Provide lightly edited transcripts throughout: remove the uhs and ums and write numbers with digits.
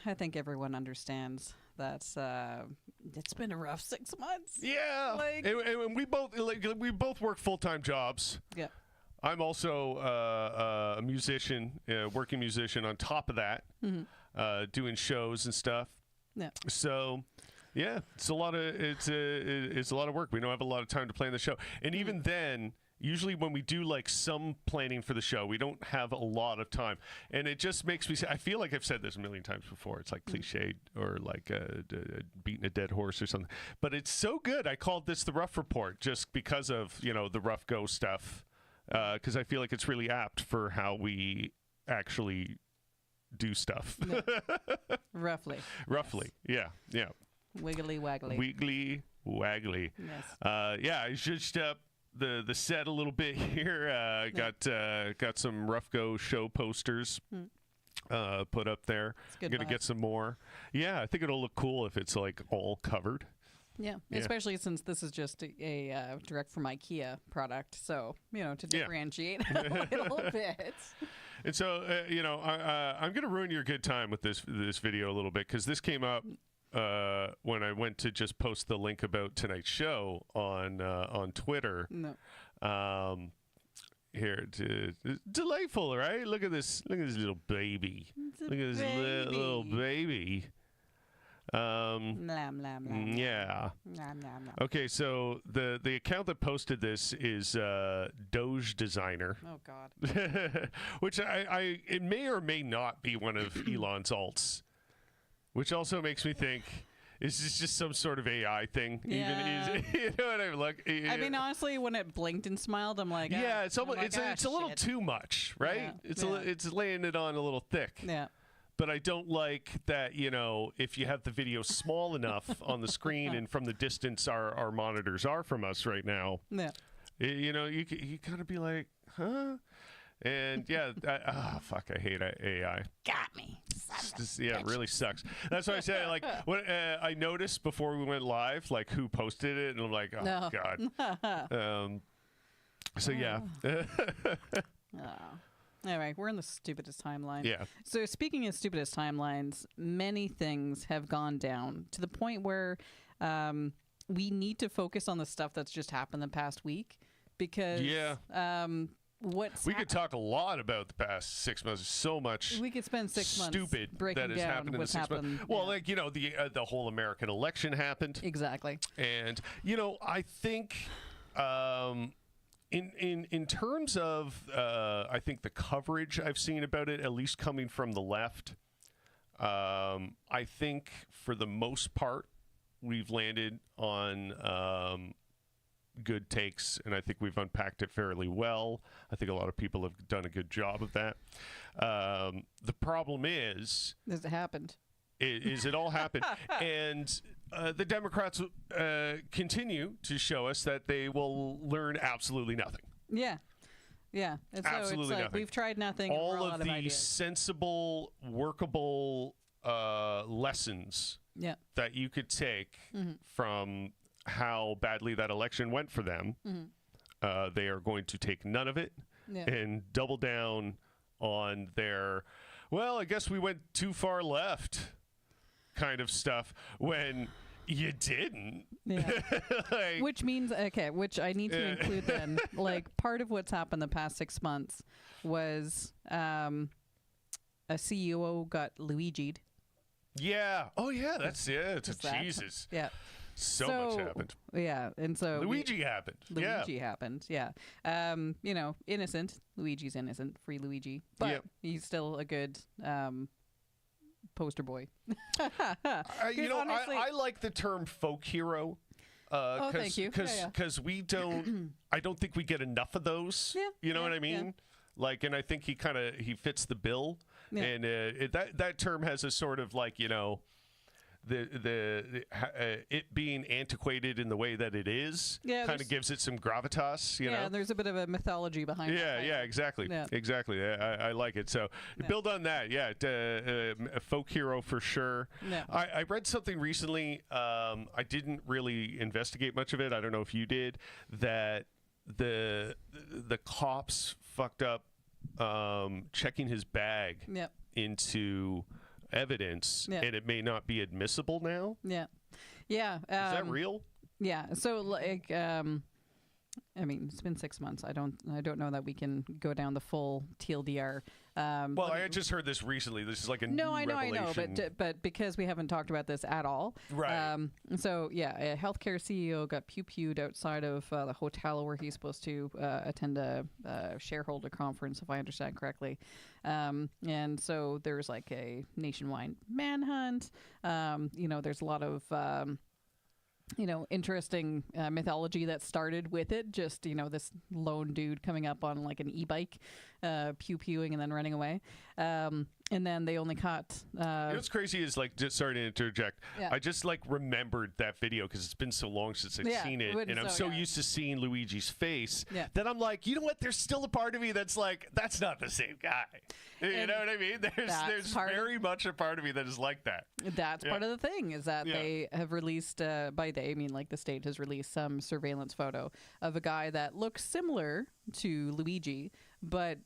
I think everyone understands that it's been a rough 6 months. Yeah, and we both work full-time jobs. Yeah. I'm also a musician, working musician on top of that, doing shows and stuff. Yeah. So, yeah, it's a lot of work. We don't have a lot of time to plan the show, and even then, usually when we do like some planning for the show, we don't have a lot of time, and it just makes me. I feel like I've said this a million times before. It's like cliched or like beating a dead horse or something, but it's so good. I called this the Rough Report just because of the rough go stuff, because I feel like it's really apt for how we actually do stuff. No. Roughly. Yes. Yeah. Wiggly waggly. Wiggly waggly. Yes. Yeah, I zhuzhed up the set a little bit here. Got some Rough Go show posters put up there. I'm gonna get some more. Yeah, I think it'll look cool if it's like all covered. Yeah, especially since this is just a direct from IKEA product, so to differentiate a little bit. And so I'm gonna ruin your good time with this video a little bit, because this came up when I went to just post the link about tonight's show on Twitter. No. Here, delightful, right? Look at this little baby. Look at this little baby. Lamb, lamb, lamb. Yeah. Lamb, lamb, lamb. Okay, so the account that posted this is Doge Designer. Oh God. Which it may or may not be one of Elon's alts. Which also makes me think, is this just some sort of AI thing? Yeah. Even you know what I mean? Like, I mean, honestly, when it blinked and smiled, I'm like, yeah, it's almost, it's a little shit. too much, right? Yeah. It's laying it on a little thick. Yeah. But I don't like that, if you have the video small enough on the screen and from the distance our monitors are from us right now, Yeah. you kind of be like, huh? And yeah, fuck, I hate AI. Got me. It really sucks. That's why I say, like, when I noticed before we went live, like, who posted it, and I'm like, oh, God. So, yeah. All right, we're in the stupidest timeline. Yeah. So speaking of stupidest timelines, many things have gone down to the point where we need to focus on the stuff that's just happened the past week, because we could talk a lot about the past 6 months. There's so much. We could spend 6 months stupid breaking that has down happened in the what's 6 months. happened. Well, like the whole American election happened. Exactly. And I think in terms of I think the coverage I've seen about it, at least coming from the left, I think for the most part we've landed on good takes, and I think we've unpacked it fairly well. I think a lot of people have done a good job of that. The problem is it happened. It all happened, and the Democrats continue to show us that they will learn absolutely nothing. Yeah. Yeah. And so absolutely it's like nothing. We've tried nothing. All of the ideas. sensible, workable lessons that you could take from how badly that election went for them, they are going to take none of it and double down on their, well, I guess we went too far left kind of stuff when you didn't. Yeah. Like, which means, which I need to include then, like part of what's happened the past 6 months was a CEO got Luigi'd. Yeah. Oh, yeah. That's it. Jesus. Yeah. So much happened. Yeah. And so Luigi happened. Luigi happened. Yeah. Innocent. Luigi's innocent. Free Luigi. But he's still a good poster boy. I like the term folk hero. Thank you. Because we don't, I don't think we get enough of those. Yeah, you know what I mean? Yeah. Like, and I think he fits the bill. Yeah. And that term has a sort of like, it being antiquated in the way that it is kind of gives it some gravitas, you know? Yeah, there's a bit of a mythology behind it. Yeah, exactly. Yeah. Exactly. I like it. So build on that. Yeah, a folk hero for sure. Yeah. I read something recently. I didn't really investigate much of it. I don't know if you did. That the cops fucked up checking his bag into evidence, Yeah. and it may not be admissible now. Yeah. Yeah. Is that real? Yeah. So like, I mean, it's been 6 months. I don't know that we can go down the full TLDR. Well, I had just heard this recently. This is like a No, new I know, revelation. but because we haven't talked about this at all, Right. So yeah, a healthcare CEO got pew-pewed outside of the hotel where he's supposed to attend a shareholder conference, if I understand correctly, and so there's like a nationwide manhunt. There's a lot of interesting mythology that started with it. Just, this lone dude coming up on like an e-bike, pew-pewing and then running away. And then they only caught... What's crazy is, like, just sorry to interject. Yeah. I just, like, remembered that video because it's been so long since I've seen it. And I'm so used to seeing Luigi's face that I'm like, you know what? There's still a part of me that's like, that's not the same guy. You know what I mean? There's very much a part of me that is like that. That's part of the thing, is that they have released, by they, I mean, like, the state has released some surveillance photo of a guy that looks similar to Luigi, but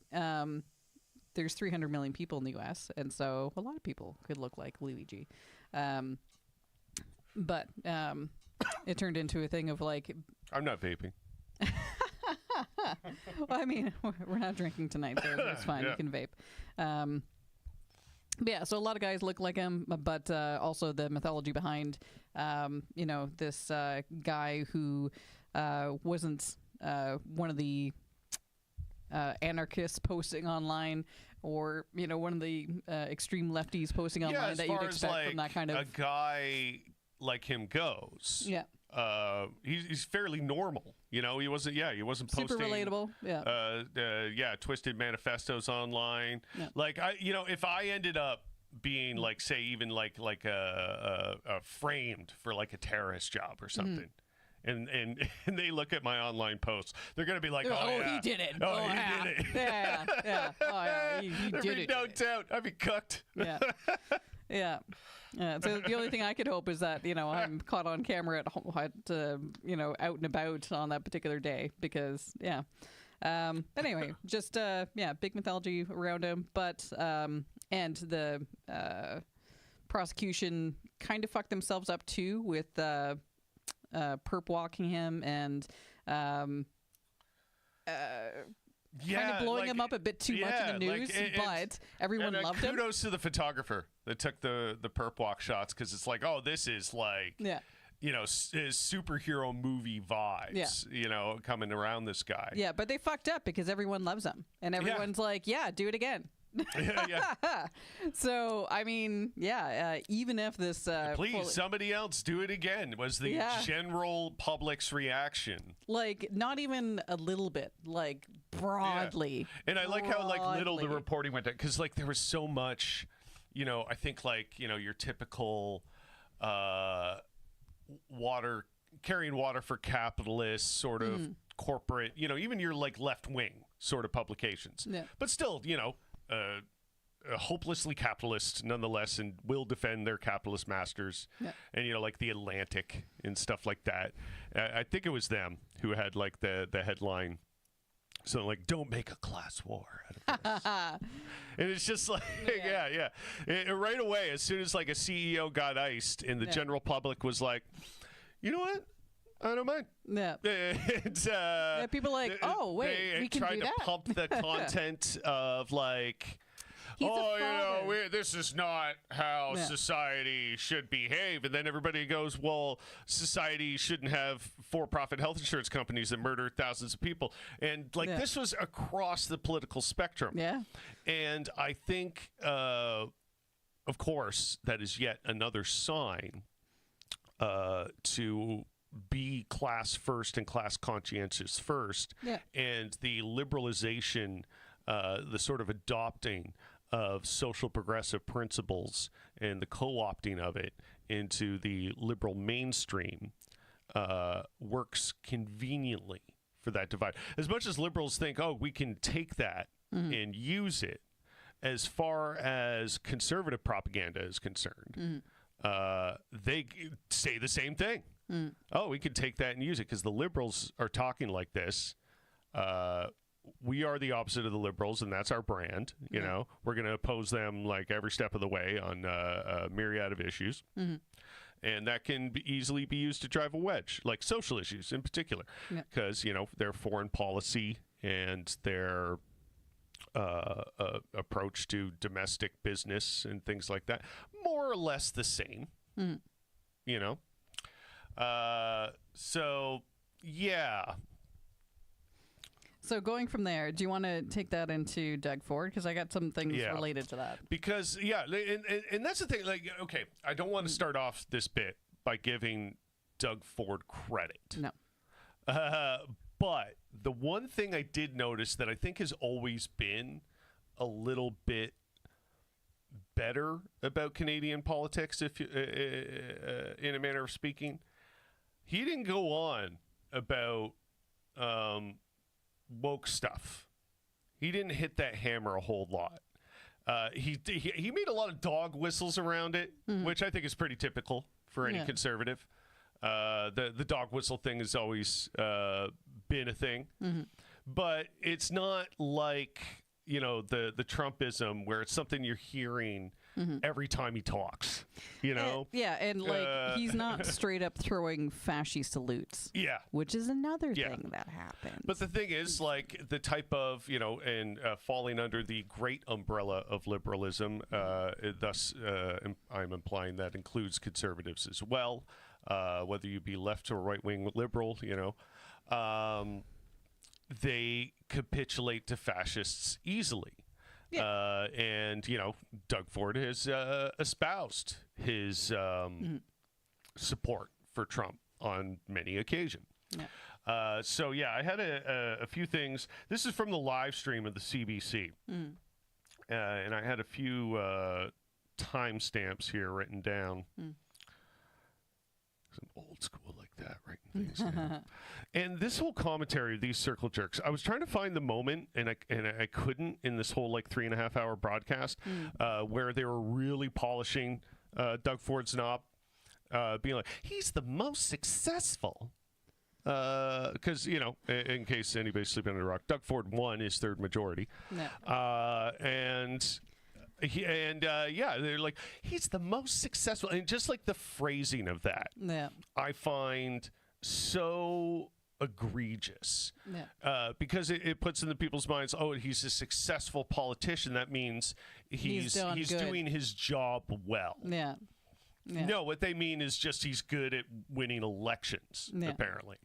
there's 300 million people in the U.S., and so a lot of people could look like Luigi. But it turned into a thing of like... I'm not vaping. Well, I mean, we're not drinking tonight, so it's fine. You can vape. But yeah, so a lot of guys look like him, but also the mythology behind, this guy who wasn't one of the anarchists posting online, or one of the extreme lefties posting online that you'd expect from that kind of a guy like him goes. Yeah. He's fairly normal. He wasn't posting super relatable. Yeah. Twisted manifestos online. Yeah. Like if I ended up being like, say, even like a framed for like a terrorist job or something. And they look at my online posts, they're going to be like, yeah. He did it. Oh, he did it. Yeah. Oh, yeah. He did it. No doubt. I'd be cooked. Yeah. Yeah. So the only thing I could hope is that, I'm caught on camera out and about on that particular day, because, yeah. But anyway, just, big mythology around him. But, and the prosecution kind of fucked themselves up too with, perp walking him and kind of blowing him up a bit too much in the news, but everyone loved him. Kudos to the photographer that took the perp walk shots, because it's like, oh, this is like, superhero movie vibes, coming around this guy. Yeah, but they fucked up because everyone loves him, and everyone's like, yeah, do it again. Yeah. So I mean, even if this please somebody else do it again was the general public's reaction. Like, not even a little bit, like broadly. And I like how like little the reporting went down, because like there was so much, I think like your typical carrying water for capitalists sort of corporate, even your like left wing sort of publications, but still hopelessly capitalist nonetheless, and will defend their capitalist masters. And like the Atlantic and stuff like that. I think it was them who had like the headline, so like, don't make a class war out of this. And it's just like, right away, as soon as like a CEO got iced and the general public was like, you know what, I don't mind. Yeah. It's, people are like, oh, wait, we can do that. They tried to pump the content of like, this is not how society should behave. And then everybody goes, well, society shouldn't have for-profit health insurance companies that murder thousands of people. And like this was across the political spectrum. Yeah. And I think, of course, that is yet another sign to be class first and class conscientious first. Yeah. And the liberalization, the sort of adopting of social progressive principles and the co-opting of it into the liberal mainstream works conveniently for that divide. As much as liberals think, oh, we can take that and use it, as far as conservative propaganda is concerned, they say the same thing. Oh, we can take that and use it, because the liberals are talking like this. we are the opposite of the Liberals, and that's our brand. You know, we're going to oppose them like every step of the way on a myriad of issues. And that can easily be used to drive a wedge, like social issues in particular, because, you know, their foreign policy and their approach to domestic business and things like that, more or less the same, you know? So, yeah. So going from there, do you want to take that into Doug Ford? Because I got some things related to that. Because, and that's the thing. Like, okay, I don't want to start off this bit by giving Doug Ford credit. No. But the one thing I did notice that I think has always been a little bit better about Canadian politics, if you, in a manner of speaking, he didn't go on about woke stuff. He didn't hit that hammer a whole lot. He made a lot of dog whistles around it, which I think is pretty typical for any conservative. The dog whistle thing has always been a thing, but it's not like, you know, the Trumpism where it's something you're hearing every time he talks, you know? And like he's not straight up throwing fashy salutes. Which is another thing that happens. But the thing is, like, the type of, you know, and falling under the great umbrella of liberalism, thus I'm implying that includes conservatives as well, whether you be left or right-wing liberal, you know, they capitulate to fascists easily. And, you know, Doug Ford has espoused his support for Trump on many occasions. So, yeah, I had a few things. This is from the live stream of the CBC. And I had a few timestamps here written down. Some old school like that, writing things down. And this whole commentary of these circle jerks, I was trying to find the moment, and I couldn't in this whole like 3.5 hour broadcast where they were really polishing Doug Ford's knob, being like, he's the most successful. Because, you know, in case anybody's sleeping under a rock, Doug Ford won his third majority. They're like, he's the most successful. And just like the phrasing of that, I find so egregious. Because it puts in the people's minds, oh, he's a successful politician. That means he's doing his job well. No, what they mean is just he's good at winning elections, apparently.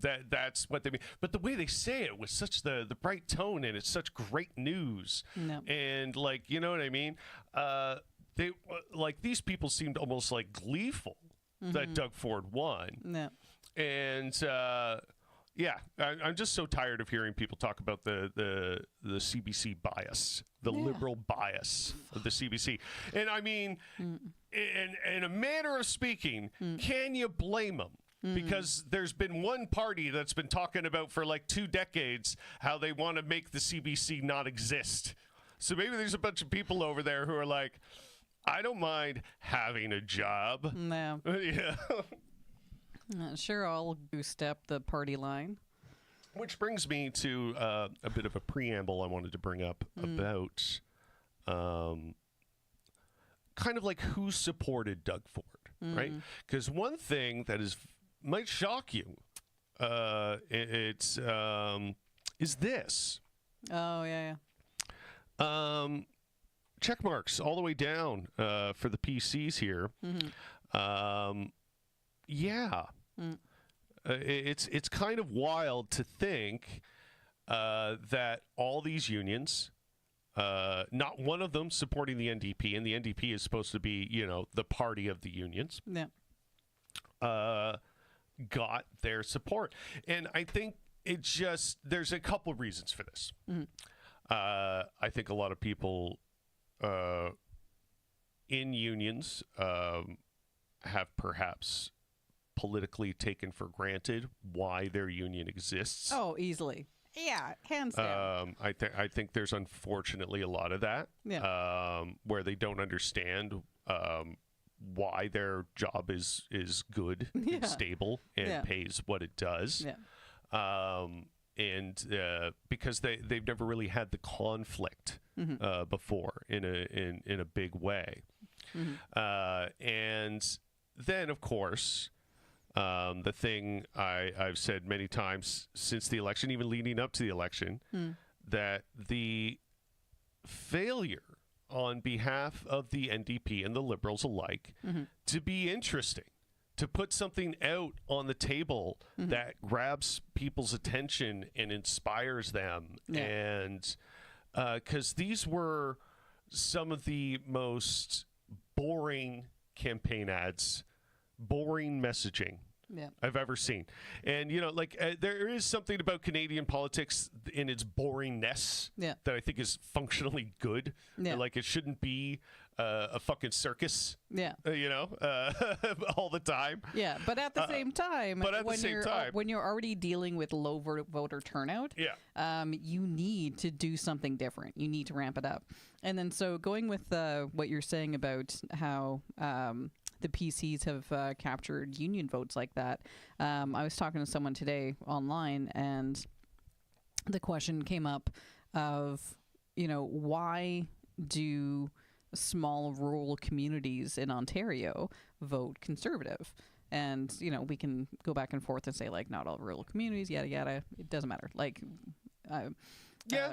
That's what they mean. But the way they say it with such the bright tone, and it's such great news. And, like, you know what I mean? They like, these people seemed almost like gleeful that Doug Ford won. And I'm just so tired of hearing people talk about the CBC bias, the liberal bias of the CBC. And I mean, in a manner of speaking, can you blame them? Because there's been one party that's been talking about for like 2 decades how they want to make the CBC not exist. So maybe there's a bunch of people over there who are like, I don't mind having a job. Sure, I'll step the party line. Which brings me to a bit of a preamble I wanted to bring up about kind of like who supported Doug Ford, right? Because one thing that might shock you, is this. Check marks all the way down for the PCs here. It's kind of wild to think that all these unions, not one of them supporting the NDP, and the NDP is supposed to be, you know, the party of the unions, got their support. And I think there's a couple reasons for this. I think a lot of people in unions have perhaps politically taken for granted why their union exists. Oh, easily. Yeah, hands down. I think there's unfortunately a lot of that, where they don't understand why their job is good and stable and pays what it does. because they've never really had the conflict before in a big way. And then, of course, the thing I've said many times since the election, even leading up to the election, that the failure on behalf of the NDP and the Liberals alike to be interesting, to put something out on the table that grabs people's attention and inspires them. And because these were some of the most boring campaign ads, boring messaging I've ever seen. And, there is something about Canadian politics in its boringness that I think is functionally good. Like, it shouldn't be a fucking circus, all the time. Yeah, but at the same time, when you're already dealing with low voter turnout, you need to do something different. You need to ramp it up. And then so going with what you're saying about how the PCs have captured union votes like that. I was talking to someone today online, and the question came up of, why do small rural communities in Ontario vote Conservative? And, we can go back and forth and say, like, not all rural communities, yada, yada. It doesn't matter. Like,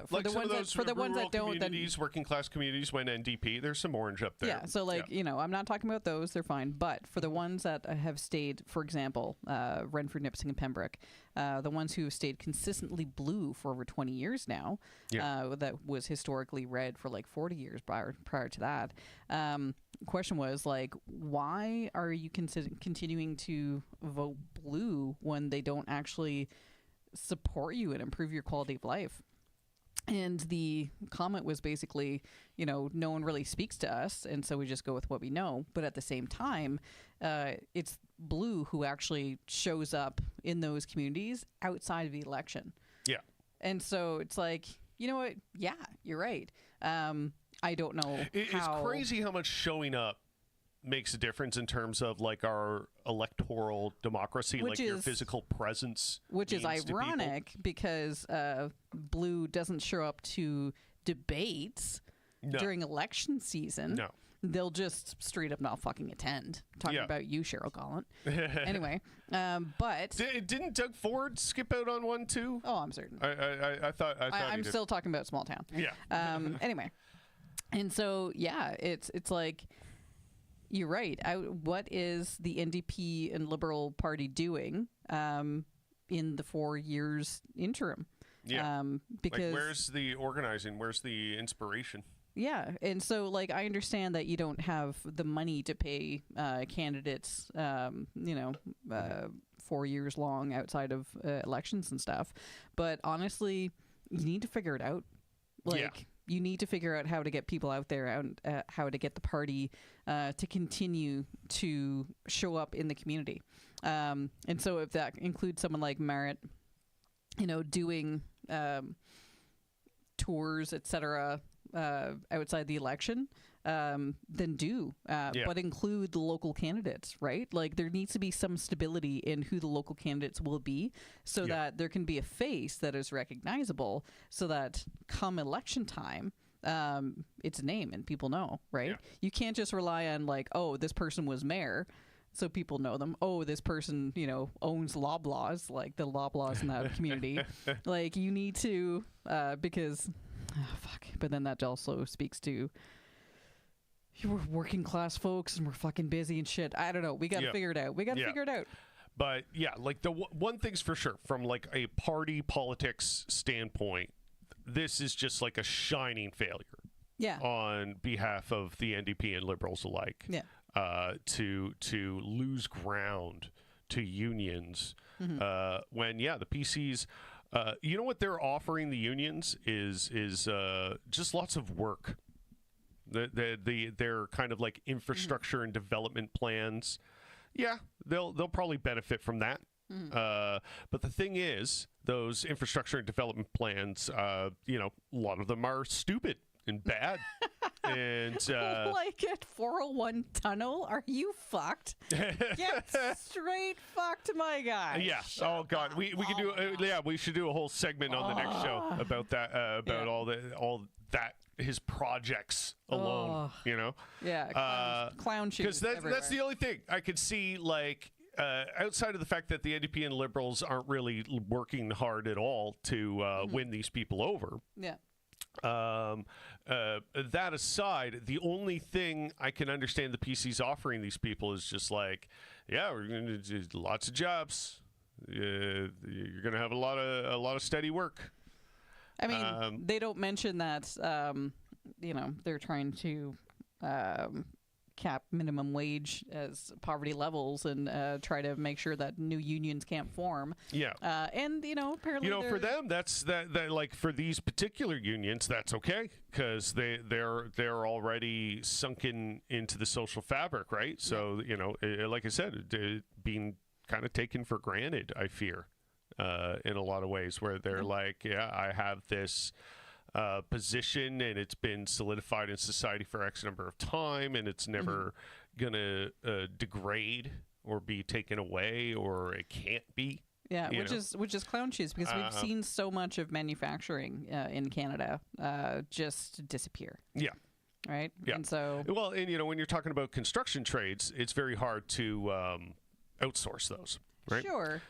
for the ones that don't, communities, working class communities went NDP. There's some orange up there. Yeah, so I'm not talking about those; they're fine. But for the ones that have stayed, for example, Renfrew, Nipissing, and Pembroke, the ones who have stayed consistently blue for over 20 years now, that was historically red for like 40 years prior to that. Question was like, why are you continuing to vote blue when they don't actually support you and improve your quality of life? And the comment was basically, no one really speaks to us, and so we just go with what we know. But at the same time, it's Blue who actually shows up in those communities outside of the election. Yeah. And so it's like, you know what? Yeah, you're right. I don't know. It's crazy how much showing up makes a difference in terms of like our electoral democracy, like your physical presence. Which is ironic because Blue doesn't show up to debates during election season. No. They'll just straight up not fucking attend. Talking about you, Cheryl Gallant. Anyway, but didn't Doug Ford skip out on one too? Oh, I'm certain. I thought I'm still talking about small town. Yeah. Anyway, and so it's like, you're right. What is the NDP and Liberal Party doing in the 4 years interim? Yeah. Because like, where's the organizing? Where's the inspiration? Yeah, and so like I understand that you don't have the money to pay candidates, 4 years long outside of elections and stuff, but honestly, you need to figure it out. Like, you need to figure out how to get people out there and how to get the party to continue to show up in the community. And so if that includes someone like Marit, doing tours, etc., outside the election, then do. But include the local candidates, right? Like, there needs to be some stability in who the local candidates will be so that there can be a face that is recognizable so that come election time, it's a name and people know, right? You can't just rely on like, oh, this person was mayor, so people know them. Oh, this person, owns Loblaws, like the Loblaws in that community. Like, you need to, because, but then that also speaks to, we're working class folks and we're fucking busy and shit. I don't know. We got to figure it out. Figure it out. But like the one thing's for sure, from like a party politics standpoint, this is just like a shining failure. Yeah. On behalf of the NDP and Liberals alike. Yeah. To lose ground to unions when the PCs, what they're offering the unions is just lots of work. Their kind of like infrastructure and development plans. Yeah, they'll probably benefit from that. But the thing is, those infrastructure and development plans, a lot of them are stupid and bad. And like at 401 tunnel, are you fucked? Get straight fucked, my guy. yeah. Shut Oh God, up. we could Oh do my God. yeah, we should do a whole segment on the next show about that about all that his projects alone. You know. Yeah, clown shoes. Because that's the only thing I could see, like, outside of the fact that the NDP and Liberals aren't really working hard at all to win these people over. Yeah. That aside, the only thing I can understand the PC's offering these people is just like, yeah, we're going to do lots of jobs. You're going to have a lot of steady work. I mean, they don't mention that, they're trying to cap minimum wage as poverty levels and try to make sure that new unions can't form. Yeah. And, apparently for them, that's that like for these particular unions, that's okay because they're already sunken into the social fabric, right? So, like I said, being kind of taken for granted, I fear. In a lot of ways where they're like, yeah, I have this position and it's been solidified in society for X number of time and it's never going to degrade or be taken away or it can't be. Yeah, which is clown shoes because we've seen so much of manufacturing in Canada just disappear. Yeah. Right? Yeah. And so... Well, and, when you're talking about construction trades, it's very hard to outsource those. Right? Sure,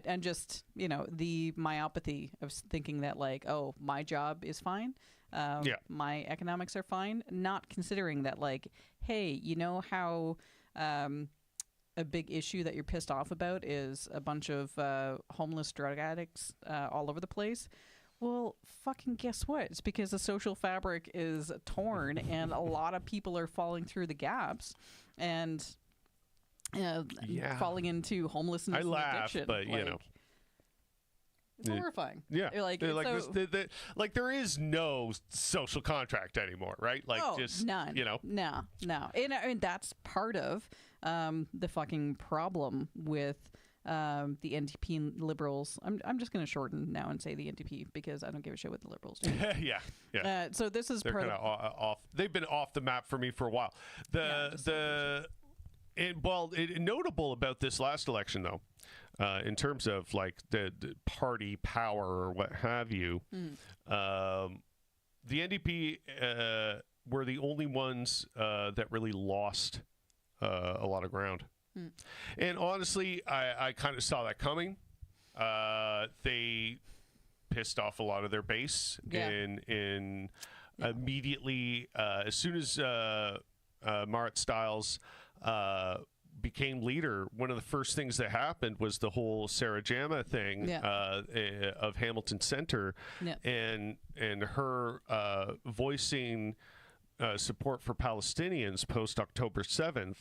and just the myopathy of thinking that like, oh, my job is fine, my economics are fine, not considering that like, hey, you know how a big issue that you're pissed off about is a bunch of homeless drug addicts all over the place. Well, fucking guess what? It's because the social fabric is torn and a lot of people are falling through the gaps and. Falling into homelessness and addiction. But it's horrifying. Yeah, like like there is no social contract anymore, right? Like just none. No, and that's part of the fucking problem with the NDP and Liberals. I'm just going to shorten now and say the NDP because I don't give a shit what the Liberals do. yeah. So this is they're kind of off. They've been off the map for me for a while. Notable about this last election, though, in terms of like the party power or what have you, the NDP were the only ones that really lost a lot of ground. And honestly, I kind of saw that coming. They pissed off a lot of their base in immediately as soon as Marit Stiles became leader. One of the first things that happened was the whole Sarah Jama thing of Hamilton Center and her voicing support for Palestinians post October 7th.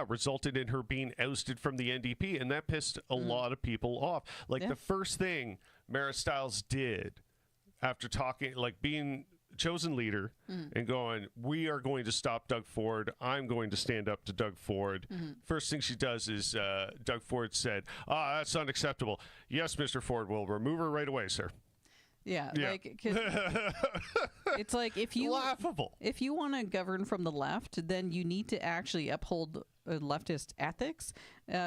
Resulted in her being ousted from the NDP, and that pissed a lot of people off. Like the first thing Marit Stiles did after being chosen leader and going, we are going to stop Doug Ford. I'm going to stand up to Doug Ford. First thing she does is Doug Ford said, that's unacceptable. Yes, Mr. Ford, we'll remove her right away, sir. Yeah. Like, 'cause it's like if you laughable. If you want to govern from the left, then you need to actually uphold leftist ethics,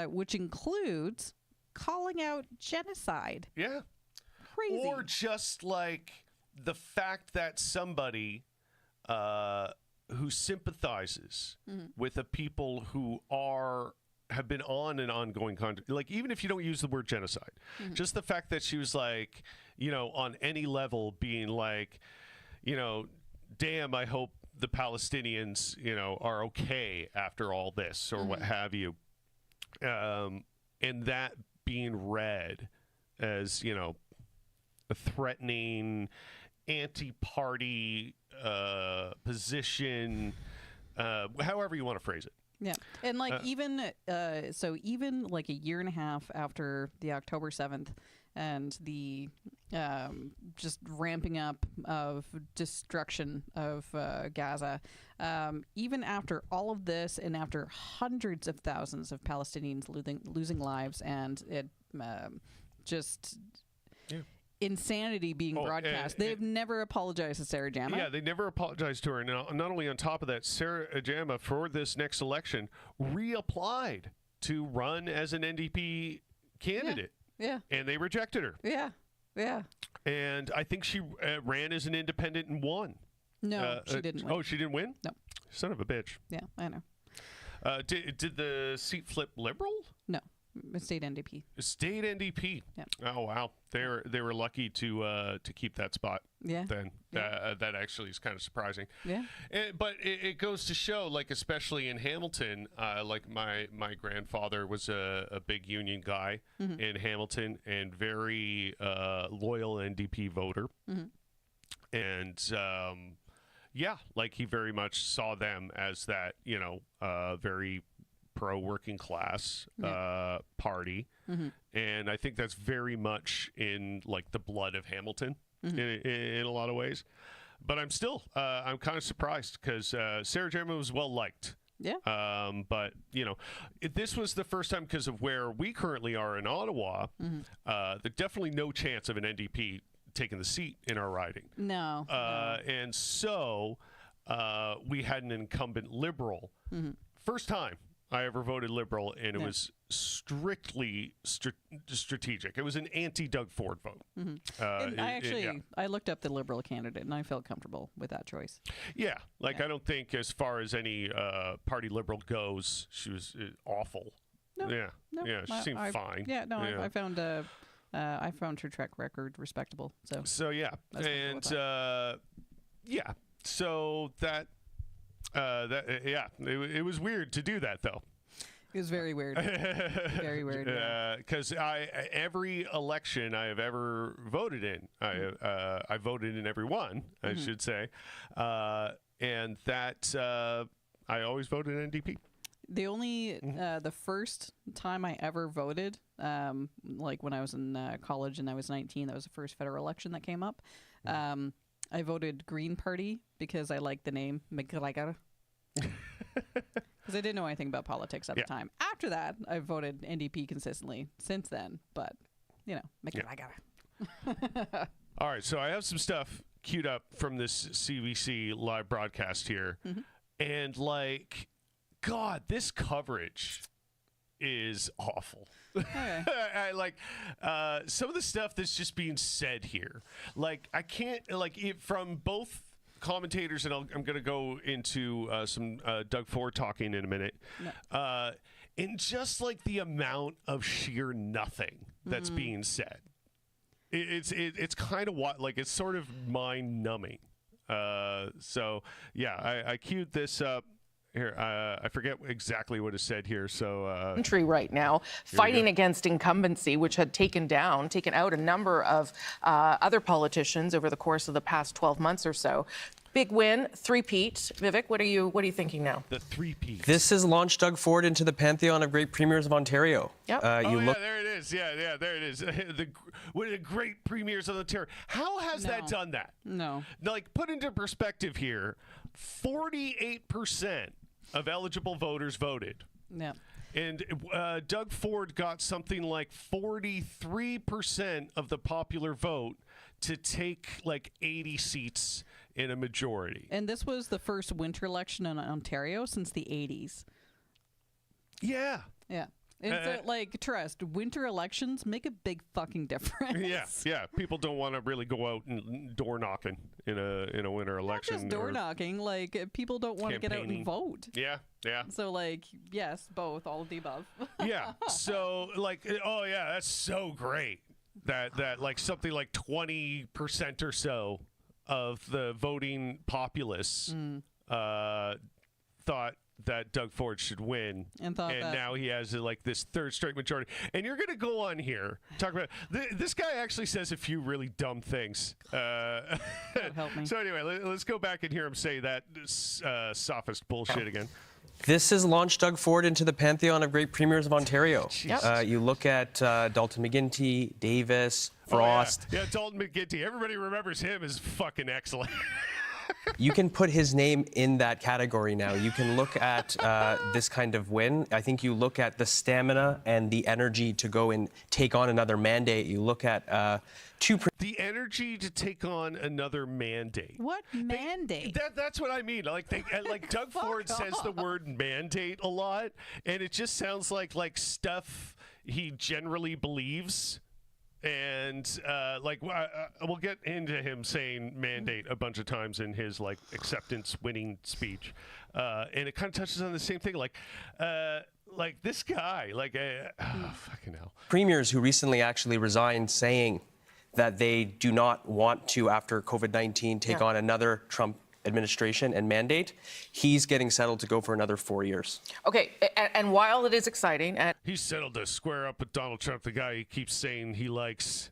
which includes calling out genocide. Yeah. Crazy. Or just like the fact that somebody who sympathizes with the people who have been on an ongoing conflict, like even if you don't use the word genocide, just the fact that she was like, on any level being like, damn, I hope the Palestinians, are okay after all this or what have you. And that being read as, a threatening anti-party position, however you want to phrase it. Yeah. And like even like a year and a half after the October 7th and the just ramping up of destruction of Gaza, even after all of this and after hundreds of thousands of Palestinians losing lives and it insanity being broadcast. They've never apologized to Sarah Jama. Yeah, they never apologized to her. And not only on top of that, Sarah Jama, for this next election, reapplied to run as an NDP candidate. Yeah. And they rejected her. Yeah. Yeah. And I think she ran as an independent and won. No, she didn't win. Oh, she didn't win? No. Son of a bitch. Yeah, I know. Did the seat flip Liberal? No. State NDP. State NDP. Yeah. Oh wow, they were lucky to keep that spot. Yeah. Then Yeah. that actually is kind of surprising. Yeah. But it goes to show, like especially in Hamilton, like my grandfather was a big union guy in Hamilton and very loyal NDP voter, and yeah, like he very much saw them as that very pro-working class party, and I think that's very much in like the blood of Hamilton in a lot of ways. But I'm still I'm kind of surprised because Sarah Jama was well liked. Yeah. But this was the first time because of where we currently are in Ottawa. There's definitely no chance of an NDP taking the seat in our riding. No. And so we had an incumbent Liberal. First time I ever voted Liberal, and it was strictly strategic. It was an anti-Doug Ford vote. I looked up the Liberal candidate, and I felt comfortable with that choice. Yeah, I don't think as far as any party Liberal goes, she was awful. No, yeah, no, yeah, she seemed fine. Yeah, no, yeah. I found her track record respectable. So yeah, and yeah, so that. It was weird to do that though. It was very weird. Very weird. Because every election I have ever voted in, I voted in every one, I should say, and that I always voted NDP. The only the first time I ever voted, like when I was in college and I was 19, that was the first federal election that came up. I voted Green Party because I liked the name McGregor. Because I didn't know anything about politics at the time. After that, I voted NDP consistently since then. But, McGregor. All right, so I have some stuff queued up from this CBC live broadcast here. And, God, this coverage is awful. Okay. I like some of the stuff that's just being said here. I can't from both commentators, and I'm going to go into some Doug Ford talking in a minute. No. And just the amount of sheer nothing that's being said, it's kind of it's sort of mind numbing. So yeah, I queued this up. Here, I forget exactly what is said here. So, country right now fighting against incumbency, which had taken out a number of other politicians over the course of the past 12 months or so. Big win, three-peat. Vivek, what are you thinking now? The three-peat. This has launched Doug Ford into the pantheon of great premiers of Ontario. Yep. There it is. Yeah, there it is. One of the great premiers of Ontario. How has that done that? No. Put into perspective here, 48% of eligible voters voted. Yeah. And Doug Ford got something like 43% of the popular vote to take 80 seats in a majority. And this was the first winter election in Ontario since the 80s. Yeah. Yeah. It's trust, winter elections make a big fucking difference. Yeah. People don't want to really go out and door knocking in a winter election. Not just door knocking, people don't want to get out and vote. Yeah. So yes, both, all of the above. Yeah. So oh yeah, that's so great that something like 20% or so of the voting populace thought that Doug Ford should win, and now he has this third straight majority. And you're going to go on here talk about this guy actually says a few really dumb things. Help me. So anyway, let's go back and hear him say that sophist bullshit again. This has launched Doug Ford into the pantheon of great premiers of Ontario. You look at Dalton McGuinty, Davis, Frost. Yeah, Dalton McGuinty. Everybody remembers him as fucking excellent. You can put his name in that category now. You can look at this kind of win. I think you look at the stamina and the energy to go and take on another mandate. You look at the energy to take on another mandate. What mandate? That's what I mean. Like Doug Ford says the word mandate a lot, and it just sounds like stuff he generally believes. And we'll get into him saying mandate a bunch of times in his like acceptance winning speech, and it kind of touches on the same thing. Like this guy, fucking hell. Premiers who recently actually resigned, saying that they do not want to, after COVID-19, take on another Trump administration and mandate. He's getting settled to go for another 4 years. Okay, and while it is exciting, and He's settled to square up with Donald Trump, the guy he keeps saying he likes.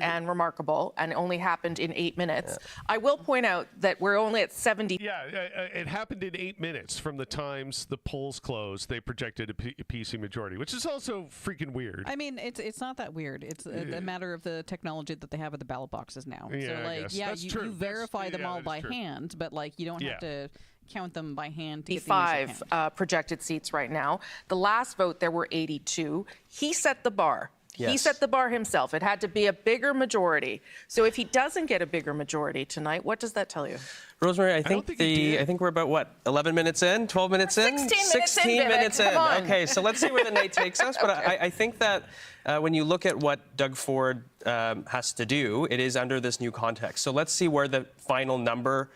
and remarkable, and only happened in 8 minutes. I will point out that we're only at 70. Yeah, it happened in 8 minutes from the times the polls closed. They projected a PC majority, which is also freaking weird. I mean, it's not that weird. It's a matter of the technology that they have at the ballot boxes now. Yeah, so, I like, guess. yeah, That's you true. verify them all that is by true. hand, but like you don't have to count them by hand to get the user 5 count. projected seats right now. The last vote, there were 82. He set the bar. He Yes. set the bar himself. It had to be a bigger majority. So if he doesn't get a bigger majority tonight, what does that tell you? Rosemary, I think think he did. I think we're about what, 11 minutes in, 12 minutes in, 16 minutes in, Vivek, come on. Okay, so let's see where the night takes us. But I think that when you look at what Doug Ford has to do, it is under this new context. So let's see where the final number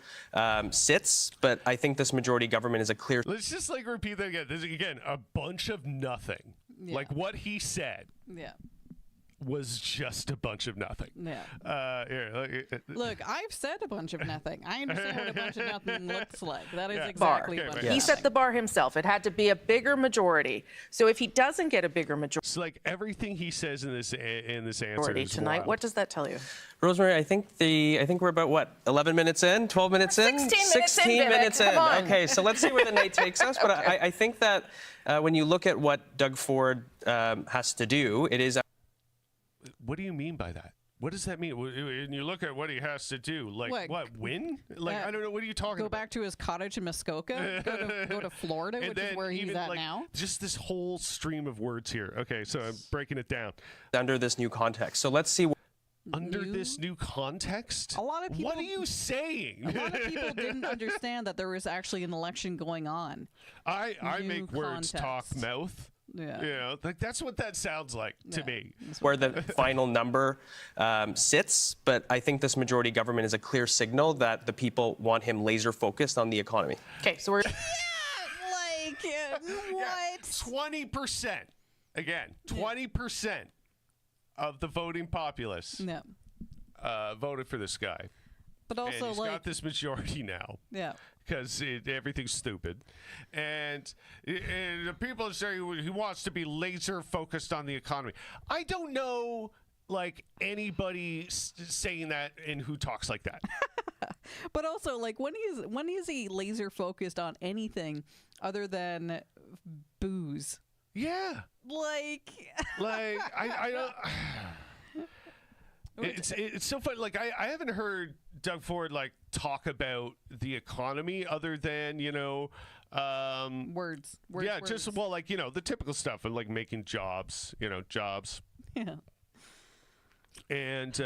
sits. But I think this majority government is a clear. Let's just repeat that again. This is again a bunch of nothing. Yeah. Like what he said Yeah. was just a bunch of nothing. Yeah. Look, I've said a bunch of nothing. I understand what a bunch of nothing looks like. That is exactly Okay, what right. it He is. set the bar himself. It had to be a bigger majority. So if he doesn't get a bigger It's like everything he says in this answer majority is tonight, wild. what does that tell you? Rosemary, I think we're about what, 11 minutes in, 12 minutes in, 16 minutes in, 16 Vivek, minutes in. come on. Okay, so let's see where the night takes us. But I think that when you look at what Doug Ford has to do, it is. What do you mean by that? What does that mean? When you look at what he has to do, like what win? Like I don't know. What are you talking Go about? back to his cottage in Muskoka. Go to Florida, And which is then where he's even, at like, now. Just this whole stream of words here. Okay, so I'm breaking it down. Under this new context. So let's see. Under this new context? A lot of people- What are you saying? A lot of people didn't understand that there was actually an election going on. I New make words talk context. mouth. Yeah. You know, like that's what that sounds like to Yeah. me. Where the final number sits, but I think this majority government is a clear signal that the people want him laser focused on the economy. Okay, so we're What? 20%. Again, 20% of the voting populace No. voted for this guy. But And also, he's got this majority now. yeah. Because everything's stupid. And the people say he wants to be laser focused on the economy. I don't know, anybody saying that and who talks like that. But also, when is he laser focused on anything other than booze? Yeah. Like, I don't. It's so funny. I haven't heard Doug Ford talk about the economy other than words. yeah, words. just the typical stuff of making jobs, jobs, Yeah. and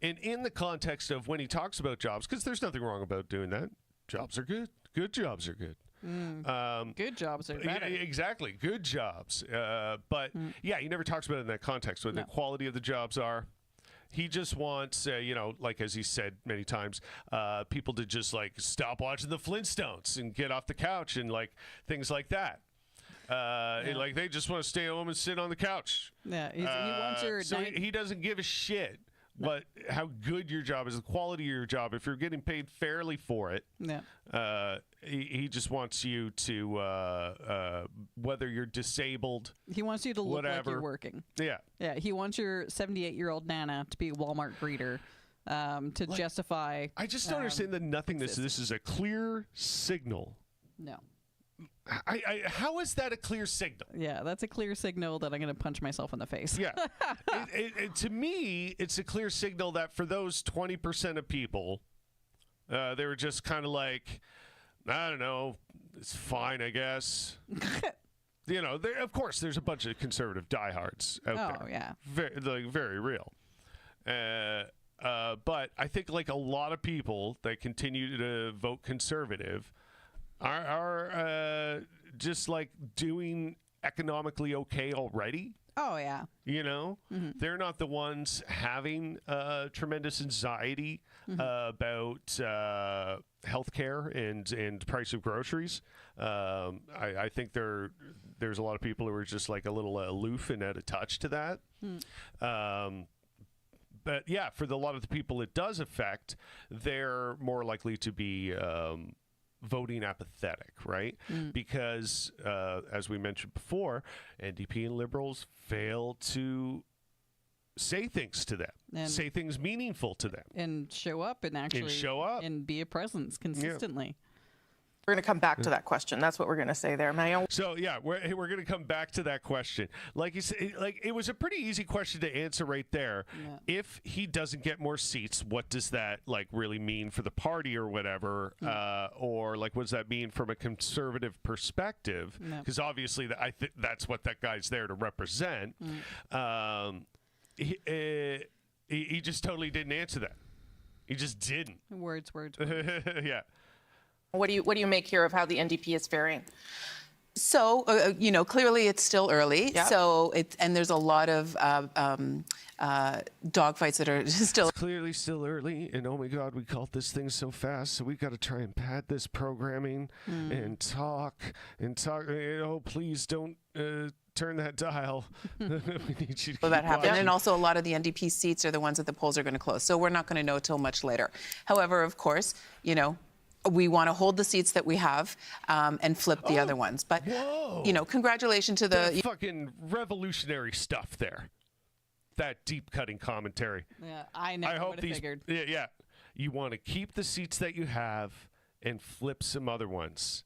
in the context of when he talks about jobs, because there's nothing wrong about doing that. Jobs are good. Good jobs are good. Good jobs are Yeah, better. exactly. Good jobs. But yeah, he never talks about it in that context, what the quality of the jobs are. He just wants, as he said many times, people to just stop watching the Flintstones and get off the couch and things like that. And, they just want to stay home and sit on the couch. Yeah. He wants your So he doesn't give a shit how good your job is, the quality of your job. If you're getting paid fairly for it, Yeah. he just wants you to, whether you're disabled, He wants you to look like whatever. you're working. yeah. Yeah. He wants your 78-year-old Nana to be a Walmart greeter to justify. I just don't understand the nothingness. This is a clear signal No. how is that a clear signal? Yeah, that's a clear signal that I'm going to punch myself in the face. Yeah. To me, it's a clear signal that for those 20% of people, they were just kind of like, I don't know, it's fine, I guess. You know, of course, there's a bunch of conservative diehards out there. Oh, yeah. Very real. But I think like a lot of people that continue to vote conservative are just like doing economically okay already. Oh, yeah. You know, they're not the ones having tremendous anxiety about healthcare and price of groceries. I think there's a lot of people who are just like a little aloof and out of touch to that. But yeah, for a lot of the people it does affect, they're more likely to be voting apathetic, right? Because, as we mentioned before, NDP and Liberals fail to say things to them, say things meaningful to them. And show up and actually show up. and be a presence consistently. We're going to come back to that question. That's what we're going to say there. Marion? So yeah, we're going to come back to that question. Like you said, like it was a pretty easy question to answer right there. Yeah. If he doesn't get more seats, what does that like really mean for the party or whatever? Or like what does that mean from a conservative perspective? Because obviously I think that's what that guy's there to represent. He just totally didn't answer that. He just didn't. Words. Yeah. What do you make here of how the NDP is faring? So, clearly it's still early. Yep. So, and there's a lot of dogfights that are still. It's clearly still early, and oh my God, we called this thing so fast, so we got to try and pad this programming and talk. Oh, please don't turn that dial. We need you to So that keep happened. watching. And also a lot of the NDP seats are the ones that the polls are going to close. So we're not going to know till much later. However, of course, we want to hold the seats that we have and flip the other ones. But, Whoa. Congratulations to That the. fucking revolutionary stuff there. That deep cutting commentary. Yeah, I never I hope would have these. figured. Yeah. You want to keep the seats that you have and flip some other ones.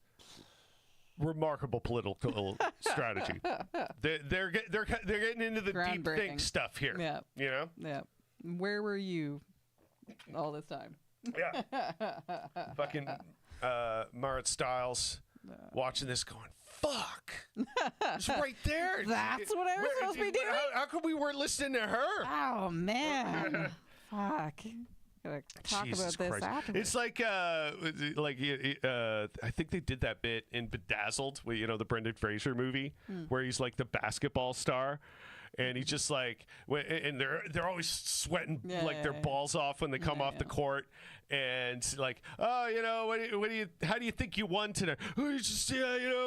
Remarkable political strategy. They're getting into the deep think Groundbreaking. stuff here. Yeah. You know? Yeah. Where were you all this time? Yeah. Fucking Marit Stiles watching this going, fuck. It's right there. That's what I was supposed to be doing? How come we weren't listening to her? Oh, man. Fuck. Gotta talk Jesus about this Christ. afterwards. It's like I think they did that bit in Bedazzled, the Brendan Fraser movie, where he's like the basketball star. And he's just like, and they're always sweating their balls off when they come off the court, and like, how do you think you won today? Oh, you just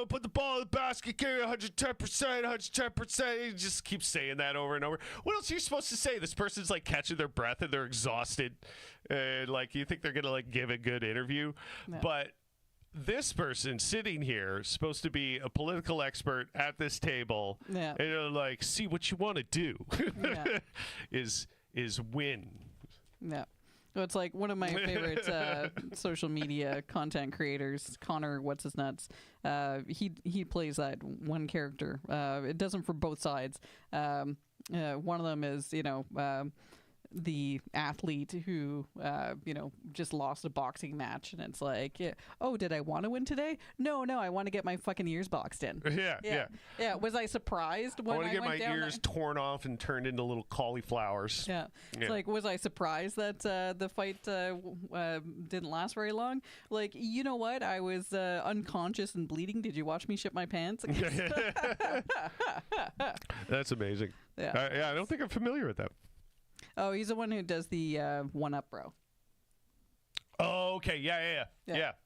put the ball in the basket, carry 110%. He just keeps saying that over and over. What else are you supposed to say? This person's like catching their breath and they're exhausted, and like you think they're gonna like give a good interview, but. This person sitting here is supposed to be a political expert at this table, and like, see what you want to do is win. Yeah. So it's like one of my favorite social media content creators, Connor What's His Nuts. He plays that one character. It doesn't for both sides. One of them is the athlete who just lost a boxing match, and it's like, did I want to win today? No, I want to get my fucking ears boxed in. Yeah. Was I surprised when I want to get went my down ears torn off and turned into little cauliflowers. It's like, was I surprised that the fight didn't last very long? Like, you know what? I was unconscious and bleeding. Did you watch me shit my pants? That's amazing. I don't think I'm familiar with that. Oh, he's the one who does the One Up Bro. Oh, okay. Yeah.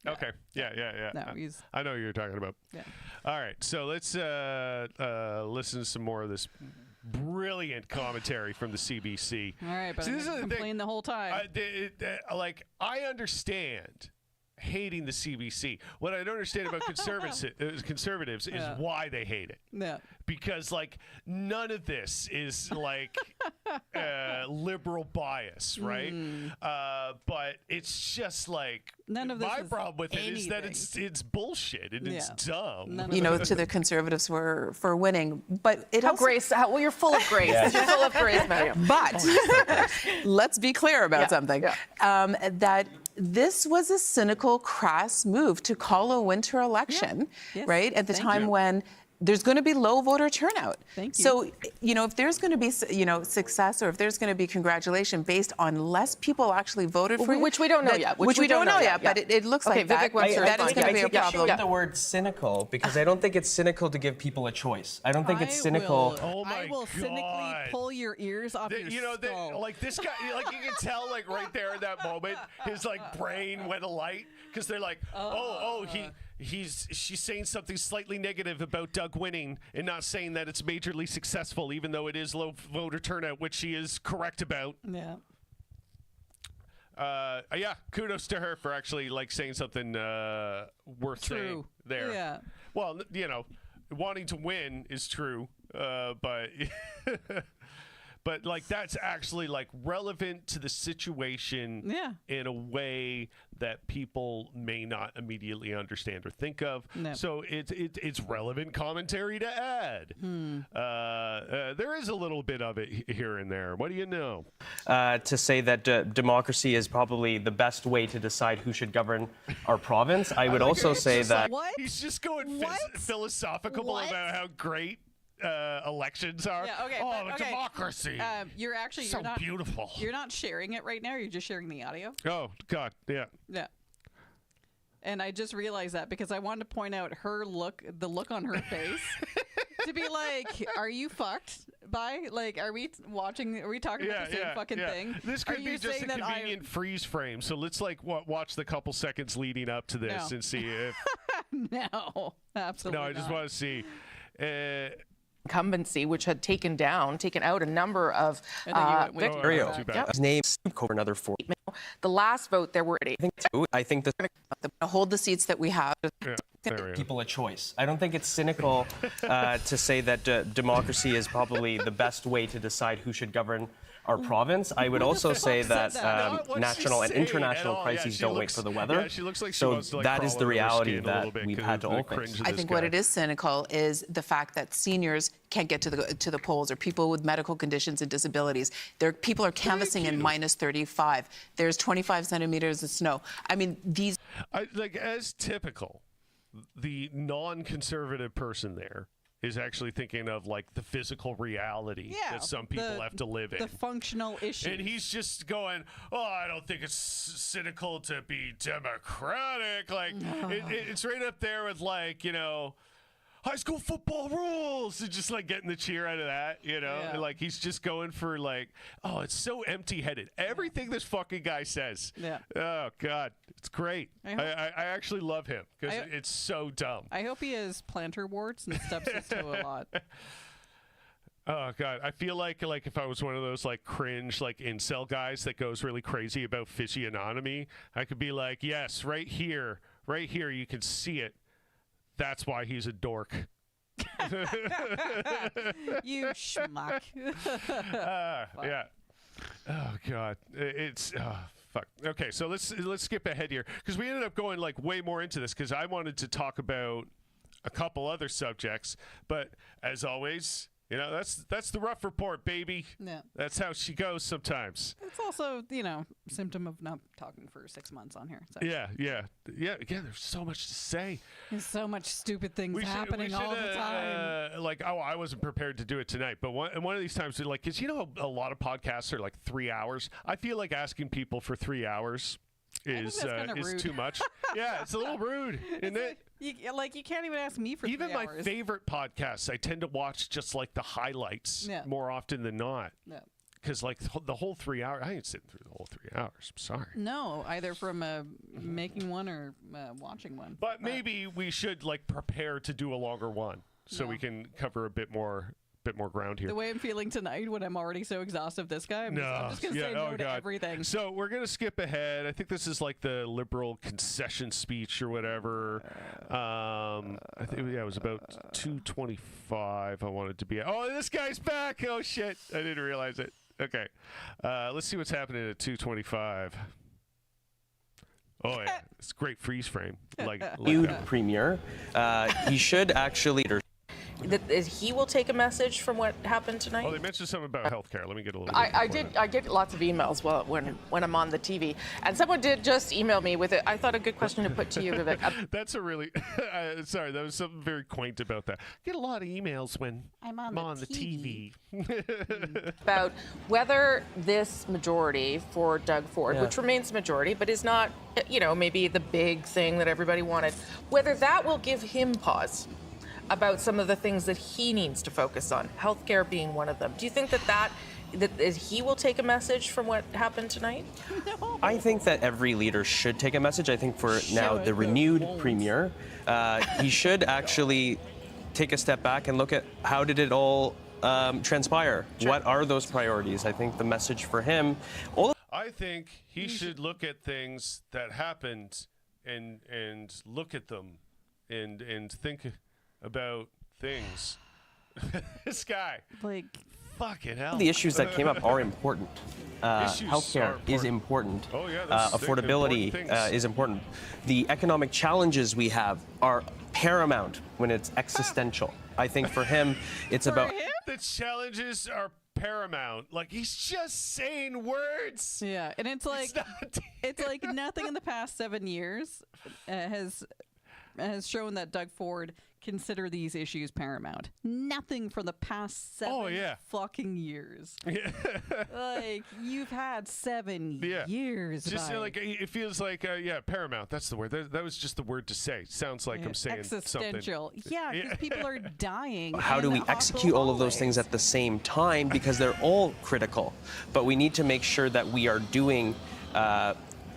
Okay. Yeah. No, he's. I know what you're talking about. Yeah. All right. So let's listen to some more of this brilliant commentary from the CBC. All right, but See, this is I'm the thing. complaining the whole time. I understand hating the CBC. What I don't understand about conservatives is why they hate it. Yeah. Because like none of this is like liberal bias, right? But it's just like None of this my is problem with it is that anything. it's bullshit and it's dumb. None of You know, to the conservatives for winning, but it also, Well, you're full of grace. You're full of grace, Miriam. But let's be clear about something. That this was a cynical, crass move to call a winter election, Yes. right? At the Thank time you. when there's going to be low voter turnout. Thank you. So, you know, if there's going to be, success or if there's going to be congratulation based on less people actually voted for you, Which we don't know yet. Which we don't know yet, but yeah. it looks Okay, like that, Vivek Webster, that is fine. going to I be a take issue problem. with the word cynical because I don't think it's cynical to give people a choice. I don't think it's cynical. Oh my I will cynically God. pull your ears off your skull. Like this guy, like you can tell, like right there in that moment, his like brain went alight because they're like, she's saying something slightly negative about Doug winning and not saying that it's majorly successful, even though it is low voter turnout, which she is correct about. Yeah. Yeah, kudos to her for actually like saying something worth saying True. there. Yeah. Well, you know, wanting to win is true, but but like that's actually like relevant to the situation Yeah. in a way that people may not immediately understand or think of. No. So it's relevant commentary to add. There is a little bit of it here and there. What do you know? To say that democracy is probably the best way to decide who should govern our province. I would also It's say just that What? He's just going What? philosophical What? about how great elections are. Yeah, okay, Oh, but- okay. democracy. You're actually So you're not beautiful. You're not sharing it right now. You're just sharing the audio. Oh God, yeah. Yeah. And I just realized that because I wanted to point out the look on her face, to be like, "Are you fucked by like? Are we talking about the same fucking thing? This Are could you be just a saying that convenient freeze frame. So let's like watch the couple seconds leading up to this No. and see if. No, absolutely. No, I just not. want to see. Incumbency, which had taken out a number of I think you went way victories. too Oh, too bad. Yep. his name over another 4. The last vote, there were 8. I think the Hold the seats that we have. Yeah, there we go. people a choice. I don't think it's cynical to say that democracy is probably the best way to decide who should govern our province. I would also say that Not what national she's and saying international at all. crises crises she don't wait looks- for the weather. Yeah, she looks like she so wants to, like, that is crawl the under her reality skin a little that bit we've 'cause had of to the all cringe face. of I this think guy. what it is cynical is the fact that seniors can't get to the polls or people with medical conditions and disabilities. People are canvassing in minus 35. There's 25 centimeters of snow. I mean, these. Like as typical, the non-conservative person there is actually thinking of like the physical reality Yeah, that some people have to live in. The functional issue. And he's just going, oh, I don't think it's cynical to be democratic. Like, it's right up there with, like, you know, high school football rules. And just, like, getting the cheer out of that, you know? Yeah. And, like, he's just going for, like, oh, it's so empty-headed. Everything this fucking guy says. Yeah. Oh, God. It's great. I hope- I actually love him because I- it's so dumb. I hope he has plantar warts and stubs his toe a lot. Oh God, I feel like if I was one of those like cringe like incel guys that goes really crazy about physiognomy, I could be like, yes, right here, you can see it. That's why he's a dork. You schmuck. Yeah. Oh God, it's fuck. Okay, so let's skip ahead here because we ended up going like way more into this because I wanted to talk about a couple other subjects, but as always. You know, that's the rough report, baby. Yeah. That's how she goes sometimes. It's also, symptom of not talking for 6 months on here. So. Yeah. There's so much to say. There's so much stupid things We happening all the time. I wasn't prepared to do it tonight, but one of these times, like, because a lot of podcasts are like 3 hours. I feel like asking people for 3 hours is that's kinda rude. too much. Yeah, it's a little rude, isn't it? You can't even ask me for Even 3 my hours. favorite podcasts, I tend to watch just like the highlights Yeah. more often than not. No. Because like the whole 3 hours, I ain't sitting through the whole 3 hours. I'm sorry. No, either from making one or watching one. But maybe we should like prepare to do a longer one so No. we can cover a bit more bit more ground here. The way I'm feeling tonight when I'm already so exhausted of this guy, I'm just going to say no to everything. So we're going to skip ahead. I think this is like the Liberal concession speech or whatever. I think it was about 2:25 I wanted to be at. Oh, this guy's back. Oh, shit. I didn't realize it. Okay. Let's see what's happening at 2:25. Oh, yeah. It's a great freeze frame. Like New that. premier. He should actually. That he will take a message from what happened tonight. Oh, they mentioned something about healthcare. Let me get a little. I get lots of emails when I'm on the TV, and someone did just email me with it. I thought a good question to put to you, Vivek. That's a really sorry. That was something very quaint about that. Get a lot of emails when I'm on the TV. About whether this majority for Doug Ford, which remains majority, but is not, maybe the big thing that everybody wanted, whether that will give him pause about some of the things that he needs to focus on, healthcare being one of them. Do you think that he will take a message from what happened tonight? I think that every leader should take a message. I think for now, the renewed premier, he should actually take a step back and look at how did it all transpire? Sure. What are those priorities? I think the message for him. I think he should look at things that happened and look at them and think about things. This guy, Like, fucking hell. The issues that came up are important. Issues Healthcare are is important. Oh, yeah, that's affordability important things. is important. The economic challenges we have are paramount when it's existential. I think for him, it's about. The challenges are paramount. Like, he's just saying words. yeah, and it's like not- it's like nothing in the past 7 years has shown that Doug Ford consider these issues paramount. Nothing for the past 7 fucking years. Like, you've had 7 years. Just Mike. like it feels like paramount. That's the word. That was just the word to say. Sounds like I'm saying existential. something. Yeah, because people are dying. How do in we execute all of those hallways. things at the same time? Because they're all critical. But we need to make sure that we are doing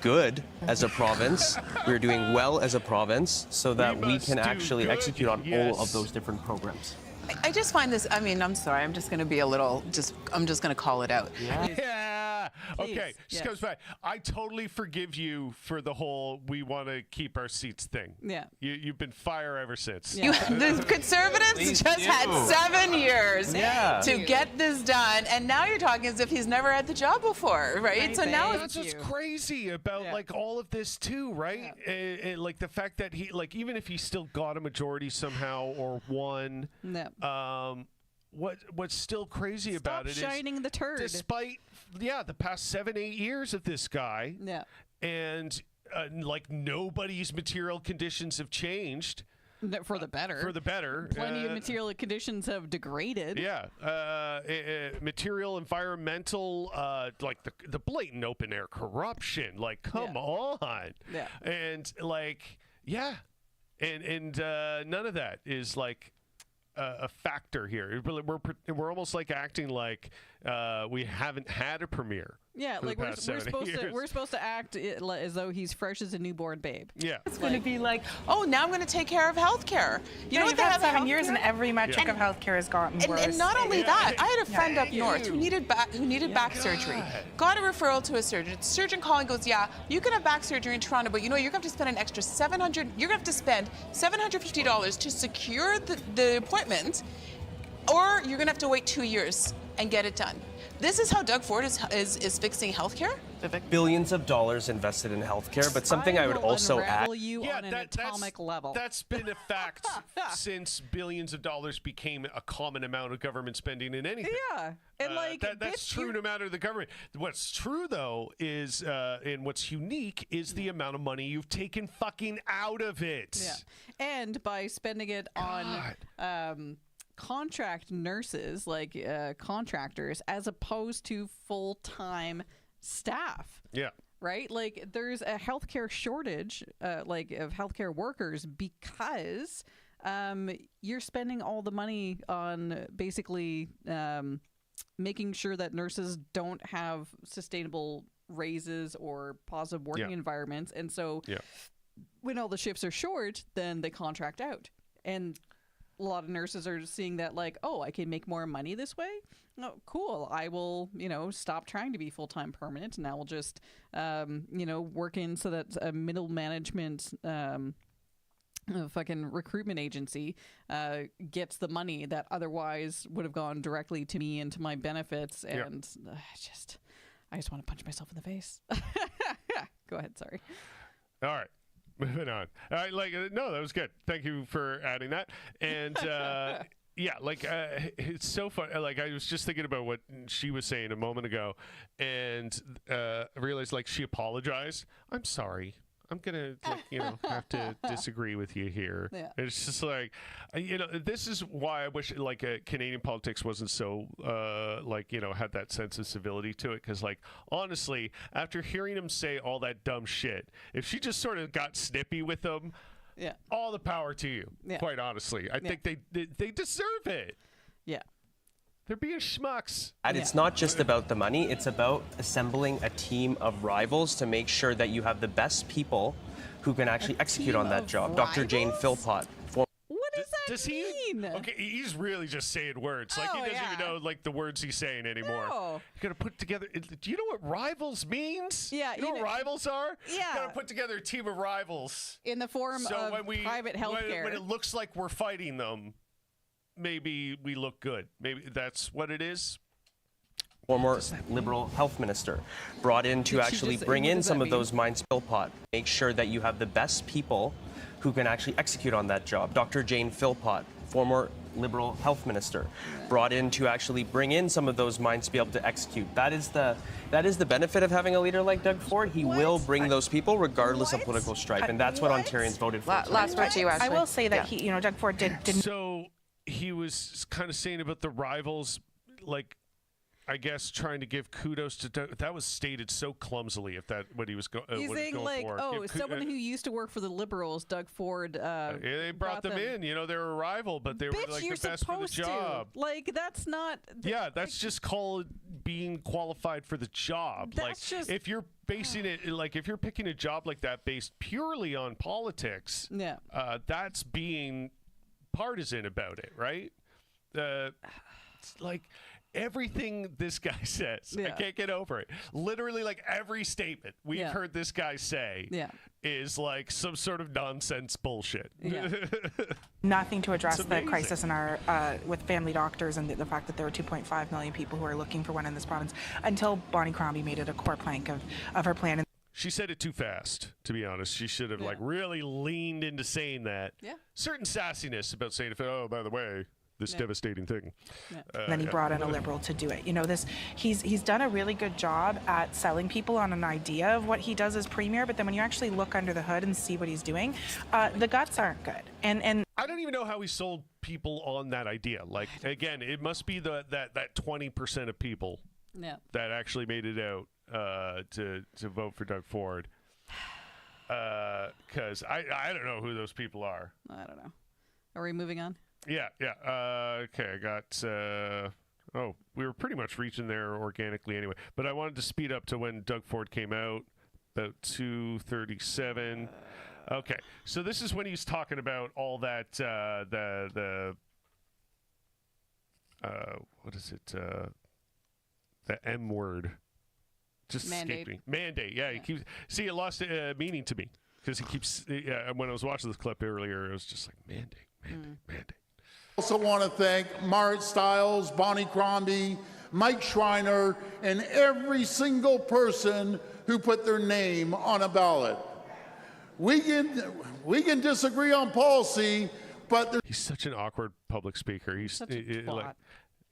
good as a province. We're doing well as a province so that we must can do actually good, execute on yes. all of those different programs. I just find this, I'm sorry, I'm just going to be I'm just going to call it out. Yeah. Okay. Please, Just yes. comes back. I totally forgive you for the whole we want to keep our seats thing. Yeah. You've been fire ever since. Yeah. The Conservatives just had 7 years to get this done, and now you're talking as if he's never had the job before, right? So now Thank That's you. what's crazy about like all of this too, right? Like the fact that he, like, even if he still got a majority somehow or won, No. what's still crazy about it is shining the turd. despite the past 7-8 years of this guy, Yeah. and like nobody's material conditions have changed No, for the better. for the better. Plenty of material conditions have degraded. Yeah, material, environmental, like the blatant open air corruption. Like, come on. Yeah. And like, and none of that is like a factor here. We're almost like acting like we haven't had a premiere. Yeah, for like the we're past 7 years. supposed to act as though he's fresh as a newborn babe. Yeah. it's going to be like, oh, now I'm going to take care of healthcare. You know what you've they had have 7 years, healthcare? and every metric of healthcare has gotten worse. And not only that, I had a friend up north who needed back surgery. Got a referral to a surgeon. Surgeon calling goes, yeah, you can have back surgery in Toronto, but you're going to have to spend an extra $700. You're going to have to spend $750 to secure the appointment, or you're going to have to wait 2 years and get it done. This is how Doug Ford is fixing healthcare. Billions of dollars invested in healthcare, but something I would will also add. unravel you on an atomic level. That's been a fact since billions of dollars became a common amount of government spending in anything. Yeah, and like that's bitch, true no matter the government. What's true though is, and what's unique is the amount of money you've taken fucking out of it. Yeah, and by spending it on contract nurses, like contractors, as opposed to full-time staff. Yeah. Right? Like, there's a healthcare shortage, like, of healthcare workers because you're spending all the money on basically making sure that nurses don't have sustainable raises or positive working environments. And so when all the shifts are short, then they contract out. And a lot of nurses are seeing that like, oh, I can make more money this way. Oh, cool. I will, stop trying to be full-time permanent, and I will just, work in so that a middle management a fucking recruitment agency gets the money that otherwise would have gone directly to me and to my benefits, and I just want to punch myself in the face. Go ahead, sorry. All right, moving on. All right, no, that was good. Thank you for adding that. And yeah, it's so fun. Like, I was just thinking about what she was saying a moment ago, and I realized she apologized. I'm sorry. I'm gonna have to disagree with you here. Yeah. It's just this is why I wish Canadian politics wasn't so had that sense of civility to it, because honestly, after hearing him say all that dumb shit, if she just sort of got snippy with him, all the power to you. Yeah. Quite honestly, I think they deserve it. Yeah. They're being schmucks. And it's not just about the money, it's about assembling a team of rivals to make sure that you have the best people who can actually execute on that job. Dr. Jane Philpott. What does that mean? Okay, he's really just saying words. He doesn't even know the words he's saying anymore. No. You gotta put together. Do you know what rivals means? Yeah, You know what rivals are? Yeah. You gotta put together a team of rivals. In the form of private healthcare. When it looks like we're fighting them, maybe we look good. Maybe that's what it is. Former Liberal Health Minister, brought in to actually bring in some of those minds. Philpott, make sure that you have the best people who can actually execute on that job. Dr. Jane Philpott, former Liberal Health Minister, brought in to actually bring in some of those minds to be able to execute. That is the benefit of having a leader like Doug Ford. He will bring those people regardless of political stripe, and that's what Ontarians voted for. Last word to you, Ashley. I will say that Doug Ford didn't. So he was kind of saying about the rivals, I guess trying to give kudos to Doug. That was stated so clumsily. If that what he was going, he's saying for. Someone who used to work for the Liberals, Doug Ford. They brought them in. They're a rival, but they were the best for the job. That's not. Yeah, that's just called being qualified for the job. That's just if you're basing it, if you're picking a job like that based purely on politics. Yeah. That's being partisan about it, right? Everything this guy says, I can't get over it. Literally, every statement we've heard this guy say is some sort of nonsense bullshit. Yeah. Nothing to address the crisis in our with family doctors and the fact that there are 2.5 million people who are looking for one in this province until Bonnie Crombie made it a core plank of her plan. She said it too fast, to be honest. She should have really leaned into saying that. Yeah. Certain sassiness about saying, oh, by the way, this devastating thing. Yeah. And then he brought in a Liberal to do it. He's done a really good job at selling people on an idea of what he does as premier, but then when you actually look under the hood and see what he's doing, the guts aren't good. And I don't even know how he sold people on that idea. Again, it must be that 20% of people that actually made it out to vote for Doug Ford. Because I don't know who those people are. I don't know. Are we moving on? Yeah. Okay, I got. We were pretty much reaching there organically anyway. But I wanted to speed up to when Doug Ford came out, about 2:37. Okay, so this is when he's talking about all that what is it? The M word. Just escaped me. Mandate. Yeah, he keeps. See, it lost meaning to me because he keeps. When I was watching this clip earlier, it was just mandate. I also want to thank Marit Stiles, Bonnie Crombie, Mike Schreiner, and every single person who put their name on a ballot. We can disagree on policy, but he's such an awkward public speaker. He's such a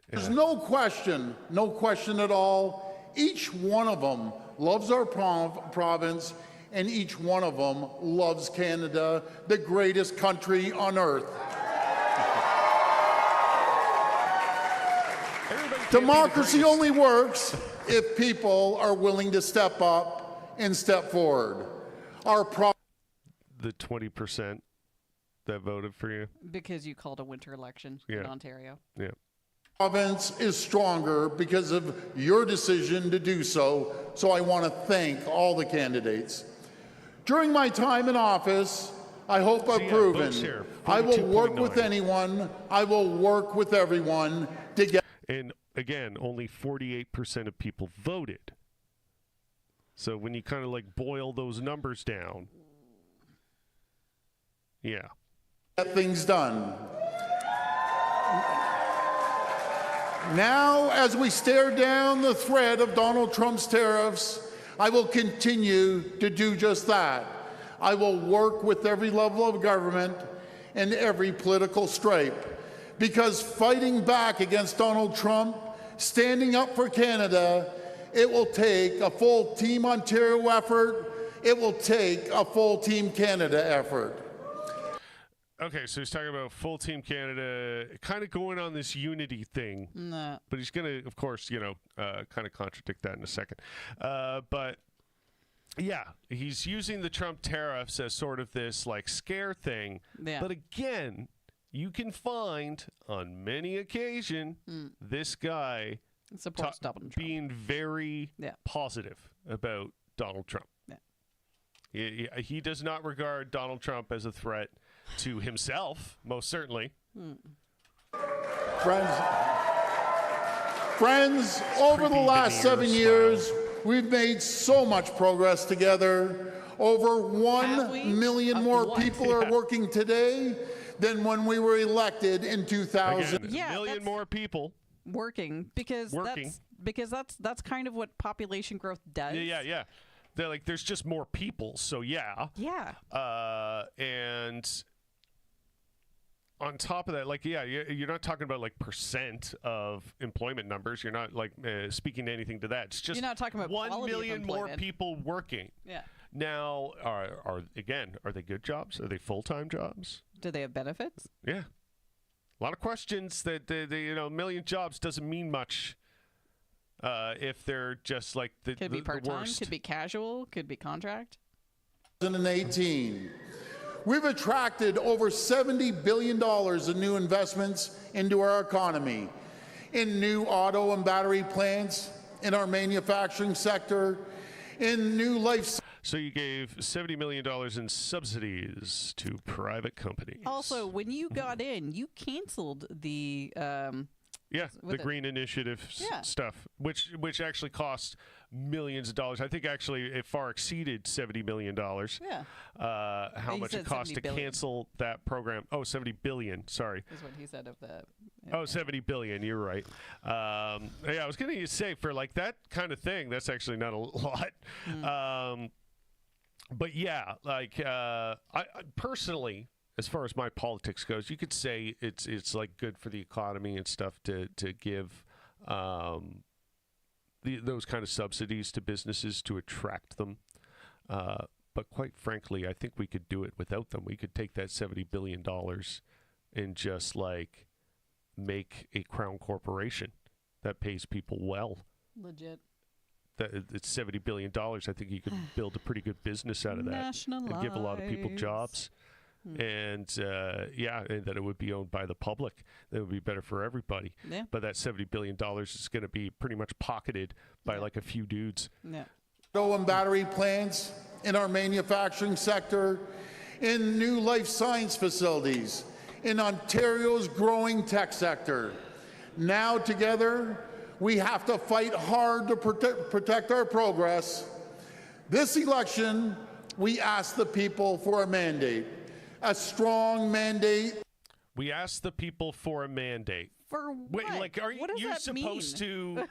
there's no question at all. Each one of them loves our province, and each one of them loves Canada, the greatest country on earth. Democracy only works if people are willing to step up and step forward. The 20% that voted for you? Because you called a winter election in Ontario. Yeah. Province is stronger because of your decision to do so. So I want to thank all the candidates. During my time in office, I hope I've yeah, proven vote share, I will work with 42.9. anyone. I will work with everyone to get. And again, only 48% of people voted. So when you kind of like boil those numbers down, yeah. Get things done. Now, as we stare down the threat of Donald Trump's tariffs, I will continue to do just that. I will work with every level of government and every political stripe, because fighting back against Donald Trump, standing up for Canada, it will take a full Team Ontario effort. It will take a full Team Canada effort. Okay, so he's talking about full Team Canada, kind of going on this unity thing. Nah. But he's going to, of course, kind of contradict that in a second. But yeah, he's using the Trump tariffs as sort of this like scare thing. Yeah. But again, you can find on many occasions this guy Supports Donald Trump. being very positive about Donald Trump. Yeah. He does not regard Donald Trump as a threat to himself, most certainly. Friends, over the Creepy last veneer 7 smile. years, we've made so much progress together. Over Have we? 1 million Of more what? people are working today than when we were elected in 2000. Again, Yeah, a million that's- more people. Working because that's kind of what population growth does. Yeah. They're like, there's just more people, so yeah. Yeah. And on top of that, like, yeah, you're not talking about like percent of employment numbers. You're not like speaking to anything to that. It's just You're not talking about 1 quality of million more employment. people working. Yeah. Now, are they good jobs? Are they full-time jobs? Do they have benefits? Yeah. A lot of questions that a million jobs doesn't mean much if they're just like the Could be the part-time, worst. could be casual, could be contract. 2018. We've attracted over $70 billion in new investments into our economy, in new auto and battery plants, in our manufacturing sector, in new life. So you gave $70 million in subsidies to private companies. Also, when you got in, you canceled the Yeah, with the it. Green Initiative Yeah. stuff, which actually cost millions of dollars. I think actually it far exceeded $70 million. Yeah. How He much it said cost 70 to billion. cancel that program. Oh, 70 billion. Sorry. is what he said of the. Oh, 70 billion. You're right. Yeah, I was going to say for like that kind of thing, that's actually not a lot. But yeah, like I personally, as far as my politics goes, you could say it's like good for the economy and stuff to give those kind of subsidies to businesses to attract them. But quite frankly, I think we could do it without them. We could take that $70 billion and just like make a crown corporation that pays people well. Legit. That it's $70 billion. I think you could build a pretty good business out of that and give a lot of people jobs. And and that it would be owned by the public. That would be better for everybody. Yeah. But that $70 billion is going to be pretty much pocketed by like a few dudes. Yeah. Auto and battery plants, in our manufacturing sector, in new life science facilities, in Ontario's growing tech sector. Now together, we have to fight hard to protect our progress. This election, we ask the people for a mandate, a strong mandate. We asked the people for a mandate. For Wait, what? like, aren't What does you that supposed mean? to?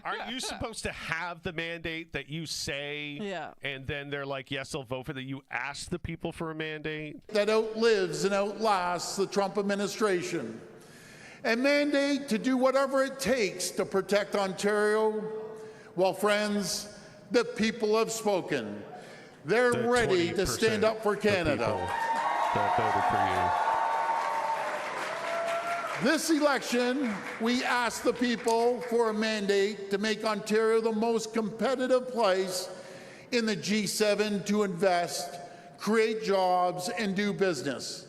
Aren't you supposed to have the mandate that you say? Yeah. And then they're like, "Yes, I'll vote for that." You ask the people for a mandate. That outlives and outlasts the Trump administration. A mandate to do whatever it takes to protect Ontario. Well, friends, the people have spoken. They're The ready to 20% stand up for of Canada. people that voted for you. This election, we ask the people for a mandate to make Ontario the most competitive place in the G7 to invest, create jobs, and do business.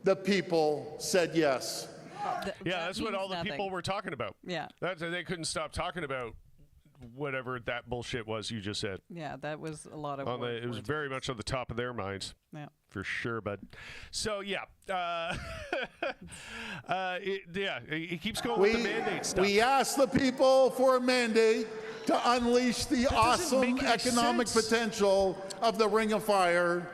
The people said yes. Yeah, that's what means all the nothing. people were talking about. Yeah. They couldn't stop talking about whatever that bullshit was you just said. Yeah, that was a lot of. It was very much on the top of their minds. Yeah. For sure, bud. So yeah, it keeps going with the mandate stuff. We asked the people for a mandate to unleash the doesn't awesome make any economic sense. potential of the Ring of Fire.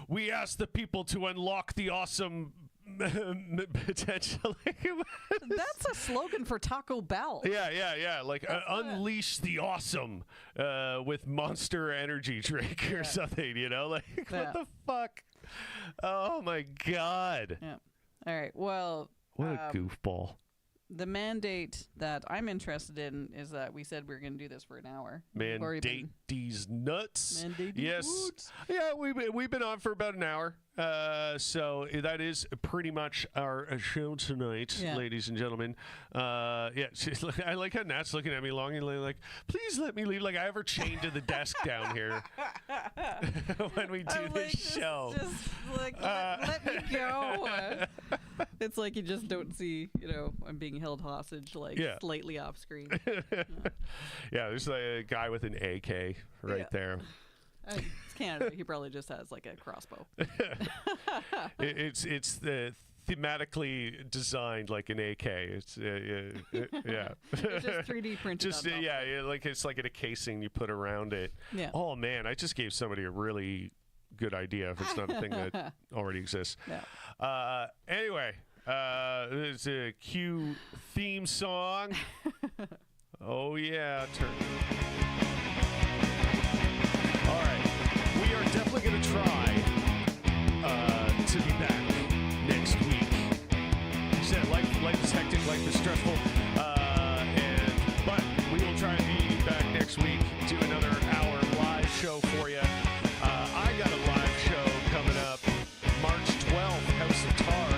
We asked the people to unlock the awesome potential. That's a slogan for Taco Bell. Yeah. Like unleash the awesome with Monster Energy drink or something. You know, like Yeah. what the fuck? Oh my god! Yeah. All right. Well, What a goofball. the mandate that I'm interested in is that we said we were going to do this for an hour. We've already Mandate been- these nuts. Mandate these yes. nuts. Yeah, we've been on for about an hour. So that is pretty much our show tonight, Yeah. ladies and gentlemen. I like how Nat's looking at me longingly, like, please let me leave. Like I have her chained to the desk down here when we do I'm this like, show. Just like, let me go. It's like you just don't see, I'm being held hostage, like Yeah. slightly off screen. Yeah, there's like a guy with an AK right Yeah. there. It's Canada. He probably just has like a crossbow. It's thematically designed like an AK. It's yeah. It's just 3D printed. Just on top. like it's like in a casing you put around it. Yeah. Oh man, I just gave somebody a really good idea if it's not a thing that already exists. Yeah. Anyway, there's a Q theme song. Oh yeah, turn. All right, we are definitely gonna try to be back next week. You said life is hectic, life is stressful, but we will try and be back next week. Do another hour live show for you. I got a live show coming up March 12th, House of Tar.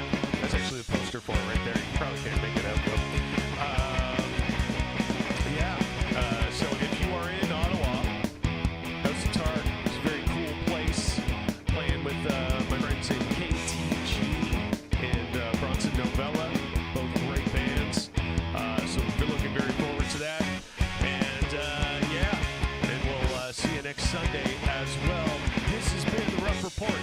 That's actually the poster for it right there. You probably can't make it out though. So if you are in Ottawa, House of Tar is a very cool place. Playing with my friends in KTG and Bronson Novella, both great bands. So we're looking very forward to that. And we'll see you next Sunday as well. This has been the Rough Report.